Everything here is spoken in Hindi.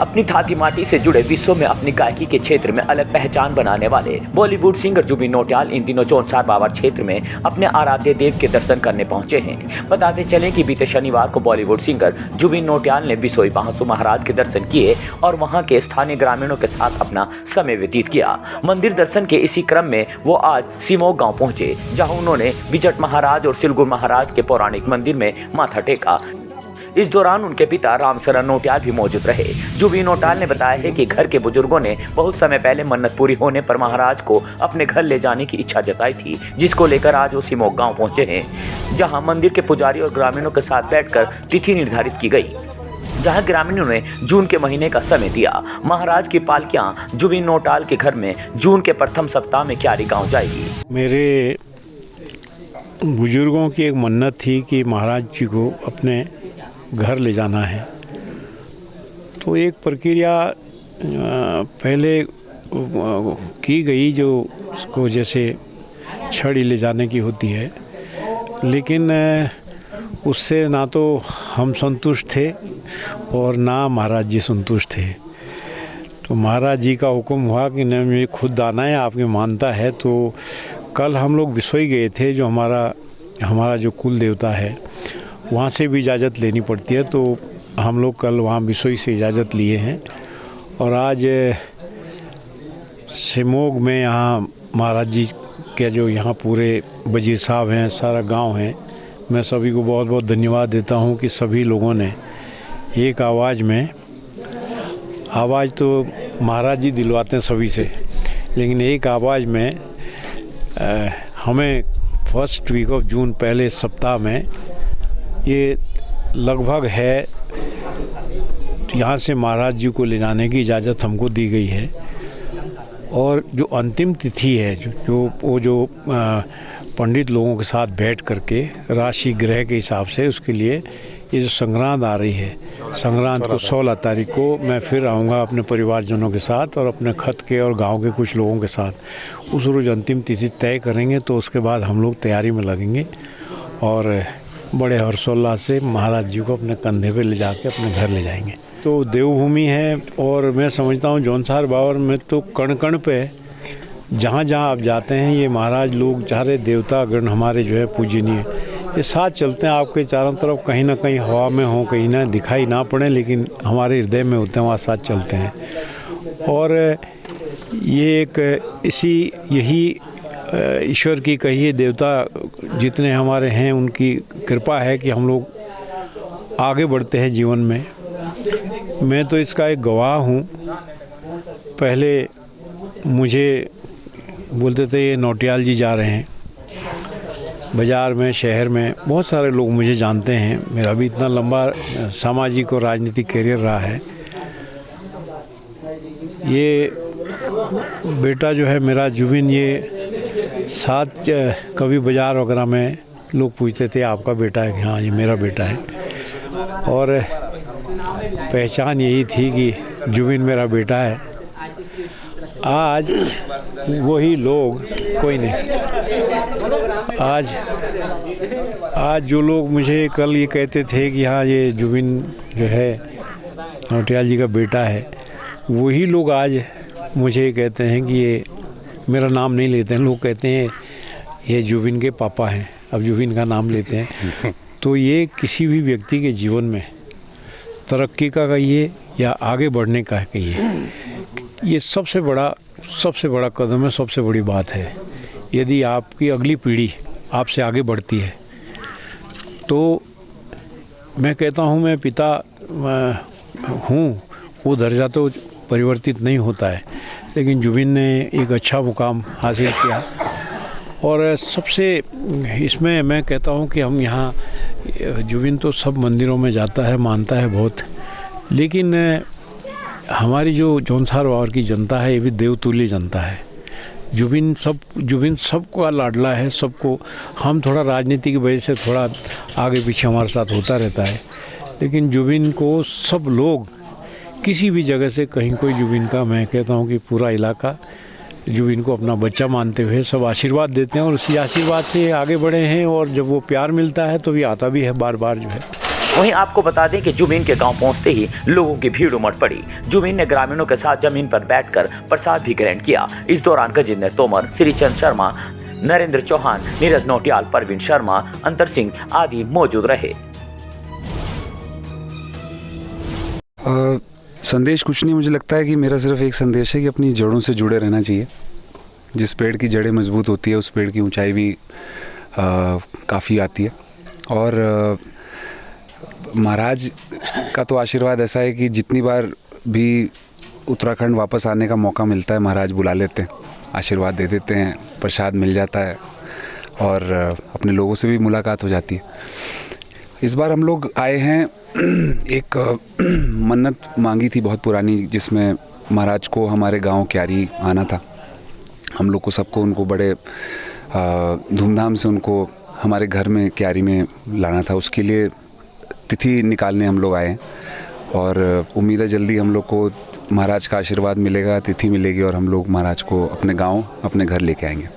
अपनी थाती माटी से जुड़े विश्व में अपनी गायकी के क्षेत्र में अलग पहचान बनाने वाले बॉलीवुड सिंगर जुबिन नौटियाल इन दिनों जौनसार बावर क्षेत्र में अपने आराध्य देव के दर्शन करने पहुंचे हैं। बताते चले कि बीते शनिवार को बॉलीवुड सिंगर जुबिन नौटियाल ने बिसोई बांसु महाराज के दर्शन किए और वहां के स्थानीय ग्रामीणों के साथ अपना समय व्यतीत किया। मंदिर दर्शन के इसी क्रम में वो आज सिमोग गाँव पहुंचे, जहाँ उन्होंने बिजट महाराज और सिलगुर महाराज के पौराणिक मंदिर में माथा टेका। इस दौरान उनके पिता रामशरण नौटियाल भी मौजूद रहे। जुबिन नौटियाल ने बताया है कि घर के बुजुर्गों ने बहुत समय पहले मन्नत पूरी होने पर महाराज को अपने घर ले जाने की इच्छा जताई थी, जिसको लेकर आज वो सिमोग गांव पहुंचे हैं, जहां मंदिर के पुजारी और ग्रामीणों के साथ बैठकर तिथि निर्धारित की गई, जहां ग्रामीणों ने जून के महीने का समय दिया। महाराज की पालकियां जुबिन नौटियाल के घर में जून के प्रथम सप्ताह में क्यारी गाँव जाएगी। मेरे बुजुर्गों की एक मन्नत थी कि महाराज जी को अपने घर ले जाना है, तो एक प्रक्रिया पहले की गई जो उसको जैसे छड़ी ले जाने की होती है, लेकिन उससे ना तो हम संतुष्ट थे और ना महाराज जी संतुष्ट थे। तो महाराज जी का हुक्म हुआ कि नहीं, मुझे खुद आना है, आपकी मानता है। तो कल हम लोग बिसोई गए थे, जो हमारा जो कुल देवता है वहाँ से भी इजाज़त लेनी पड़ती है, तो हम लोग कल वहाँ बिसोई से इजाज़त लिए हैं और आज सिमोग में यहाँ महाराज जी के जो यहाँ पूरे वजीर साहब हैं, सारा गांव है, मैं सभी को बहुत बहुत धन्यवाद देता हूँ कि सभी लोगों ने एक आवाज़ तो महाराज जी दिलवाते हैं सभी से, लेकिन एक आवाज़ में हमें फर्स्ट वीक ऑफ जून पहले सप्ताह में ये लगभग है यहाँ से महाराज जी को ले जाने की इजाज़त हमको दी गई है। और जो अंतिम तिथि है जो पंडित लोगों के साथ बैठ करके राशि ग्रह के हिसाब से, उसके लिए ये जो संक्रांत आ रही है, संक्रांत को 16 तारीख को मैं फिर आऊँगा अपने परिवारजनों के साथ और अपने खत के और गांव के कुछ लोगों के साथ। उस रोज़ अंतिम तिथि तय करेंगे, तो उसके बाद हम लोग तैयारी में लगेंगे और बड़े हर्षोल्लास से महाराज जी को अपने कंधे पे ले जाके अपने घर ले जाएंगे। तो देवभूमि है और मैं समझता हूँ जौनसार बावर में तो कण कण पे जहाँ जहाँ आप जाते हैं ये महाराज लोग, सारे देवता गण हमारे जो है पूजनीय, ये साथ चलते हैं आपके चारों तरफ, कहीं ना कहीं हवा में हो, कहीं ना दिखाई ना पड़े, लेकिन हमारे हृदय में होते हैं, वहाँ साथ चलते हैं। और ये एक यही ईश्वर की कहिए, देवता जितने हमारे हैं उनकी कृपा है कि हम लोग आगे बढ़ते हैं जीवन में। मैं तो इसका एक गवाह हूँ। पहले मुझे बोलते थे ये नौटियाल जी जा रहे हैं, बाज़ार में, शहर में बहुत सारे लोग मुझे जानते हैं, मेरा भी इतना लंबा सामाजिक और राजनीतिक करियर रहा है। ये बेटा जो है मेरा जुबिन, ये साथ कभी बाज़ार वगैरह में लोग पूछते थे आपका बेटा है? हाँ, ये मेरा बेटा है। और पहचान यही थी कि जुबिन मेरा बेटा है। आज वही लोग, कोई नहीं, आज जो लोग मुझे कल ये कहते थे कि हाँ ये जुबिन जो है नौटियाल जी का बेटा है, वही लोग आज मुझे कहते हैं कि ये, मेरा नाम नहीं लेते हैं, लोग कहते हैं ये जुबिन के पापा हैं, अब जुबिन का नाम लेते हैं। तो ये किसी भी व्यक्ति के जीवन में तरक्की का कहिए या आगे बढ़ने का कहिए, ये सबसे बड़ा कदम है, सबसे बड़ी बात है। यदि आपकी अगली पीढ़ी आपसे आगे बढ़ती है तो मैं कहता हूँ, मैं पिता हूँ, वो दर्जा तो परिवर्तित नहीं होता है, लेकिन जुबिन ने एक अच्छा मुकाम हासिल किया। और सबसे इसमें मैं कहता हूँ कि हम यहाँ, जुबिन तो सब मंदिरों में जाता है, मानता है बहुत, लेकिन हमारी जो जौनसार बावर की जनता है ये भी देवतुल्य जनता है। जुबिन सबको लाडला है, सबको। हम थोड़ा राजनीति की वजह से थोड़ा आगे पीछे हमारे साथ होता रहता है, लेकिन जुबिन को सब लोग किसी भी जगह से कहीं कोई जुबिन का, मैं कहता हूँ कि पूरा इलाका जुबिन को अपना बच्चा मानते हुए सब आशीर्वाद देते हैं और उसी आशीर्वाद से आगे बढ़े हैं। और जब वो प्यार मिलता है तो भी आता भी है बार बार जो है। वहीं आपको बता दें कि जुमीन के गांव पहुंचते ही लोगों की भीड़ उमड़ पड़ी। जुमीन ने ग्रामीणों के साथ जमीन पर बैठकर प्रसाद भी ग्रहण किया। इस दौरान गजेंद्र तोमर, श्रीचंद शर्मा, नरेंद्र चौहान, नीरज नौटियाल, परवीन शर्मा, अंतर सिंह आदि मौजूद रहे। संदेश कुछ नहीं, मुझे लगता है कि मेरा सिर्फ एक संदेश है कि अपनी जड़ों से जुड़े रहना चाहिए। जिस पेड़ की जड़ें मजबूत होती है उस पेड़ की ऊंचाई भी काफ़ी आती है। और महाराज का तो आशीर्वाद ऐसा है कि जितनी बार भी उत्तराखंड वापस आने का मौका मिलता है महाराज बुला लेते हैं, आशीर्वाद दे देते हैं, प्रसाद मिल जाता है और अपने लोगों से भी मुलाकात हो जाती है। इस बार हम लोग आए हैं, एक मन्नत मांगी थी बहुत पुरानी, जिसमें महाराज को हमारे गांव क्यारी आना था। हम लोग को सबको उनको बड़े धूमधाम से उनको हमारे घर में क्यारी में लाना था। उसके लिए तिथि निकालने हम लोग आए हैं और उम्मीद है जल्दी हम लोग को महाराज का आशीर्वाद मिलेगा, तिथि मिलेगी और हम लोग महाराज को अपने गांव, अपने घर लेके आएंगे।